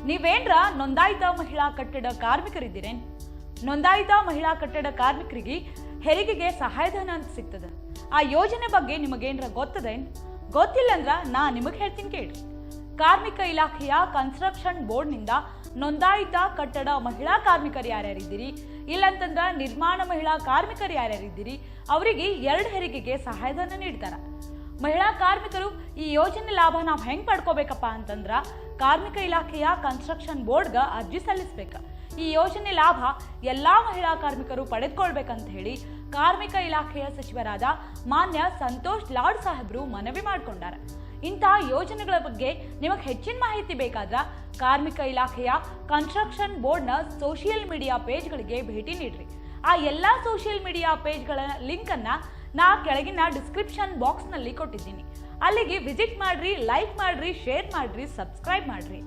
ನೀವೇನ್ರ ನೋಂದಾಯಿತ ಮಹಿಳಾ ಕಟ್ಟಡ ಕಾರ್ಮಿಕರಿದ್ದೀರೇನ್? ನೋಂದಾಯಿತ ಮಹಿಳಾ ಕಟ್ಟಡ ಕಾರ್ಮಿಕರಿಗೆ ಹೆರಿಗೆಗೆ ಸಹಾಯಧನ ಅಂತ ಸಿಗ್ತದೆ. ಆ ಯೋಜನೆ ಬಗ್ಗೆ ನಿಮಗೇನ್ರ ಗೊತ್ತದೇನ್? ಗೊತ್ತಿಲ್ಲ ಅಂದ್ರ ನಾ ನಿಮಗೆ ಹೇಳ್ತೀನಿ ಕೇಳಿ. ಕಾರ್ಮಿಕ ಇಲಾಖೆಯ ಕನ್ಸ್ಟ್ರಕ್ಷನ್ ಬೋರ್ಡ್ನಿಂದ ನೋಂದಾಯಿತ ಕಟ್ಟಡ ಮಹಿಳಾ ಕಾರ್ಮಿಕರು ಯಾರ್ಯಾರಿದ್ದೀರಿ, ಇಲ್ಲಂತಂದ್ರ ನಿರ್ಮಾಣ ಮಹಿಳಾ ಕಾರ್ಮಿಕರು ಯಾರ್ಯಾರಿದ್ದೀರಿ ಅವರಿಗೆ 2 ಹೆರಿಗೆಗೆ ಸಹಾಯಧನ ನೀಡ್ತಾರ. ಮಹಿಳಾ ಕಾರ್ಮಿಕರು ಈ ಯೋಜನೆ ಲಾಭ ನಾವು ಹೆಂಗ್ ಪಡ್ಕೋಬೇಕಪ್ಪ ಅಂತಂದ್ರ ಕಾರ್ಮಿಕ ಇಲಾಖೆಯ ಕನ್ಸ್ಟ್ರಕ್ಷನ್ ಬೋರ್ಡ್ಗೆ ಅರ್ಜಿ ಸಲ್ಲಿಸಬೇಕು. ಈ ಯೋಜನೆ ಲಾಭ ಎಲ್ಲಾ ಮಹಿಳಾ ಕಾರ್ಮಿಕರು ಪಡೆದುಕೊಳ್ಬೇಕಂತ ಹೇಳಿ ಕಾರ್ಮಿಕ ಇಲಾಖೆಯ ಸಚಿವರಾದ ಮಾನ್ಯ ಸಂತೋಷ್ ಲಾಡ್ ಸಾಹೇಬ್ರು ಮನವಿ ಮಾಡಿಕೊಂಡಾರ. ಇಂತಹ ಯೋಜನೆಗಳ ಬಗ್ಗೆ ನಿಮಗೆ ಹೆಚ್ಚಿನ ಮಾಹಿತಿ ಬೇಕಾದ್ರ ಕಾರ್ಮಿಕ ಇಲಾಖೆಯ ಕನ್ಸ್ಟ್ರಕ್ಷನ್ ಬೋರ್ಡ್ನ ಸೋಷಿಯಲ್ ಮೀಡಿಯಾ ಪೇಜ್ಗಳಿಗೆ ಭೇಟಿ ನೀಡ್ರಿ. ಆ ಎಲ್ಲಾ ಸೋಷಿಯಲ್ ಮೀಡಿಯಾ ಪೇಜ್ಗಳ ಲಿಂಕ್ ಅನ್ನ ನಾ ಕೆಳಗಿನ ಡಿಸ್ಕ್ರಿಪ್ಷನ್ ಬಾಕ್ಸ್ ನಲ್ಲಿ ಕೊಟ್ಟಿದ್ದೀನಿ. ಅಲ್ಲಿಗೆ ವಿಸಿಟ್ ಮಾಡ್ರಿ, ಲೈಕ್ ಮಾಡ್ರಿ, ಶೇರ್ ಮಾಡ್ರಿ, ಸಬ್ಸ್ಕ್ರೈಬ್ ಮಾಡ್ರಿ.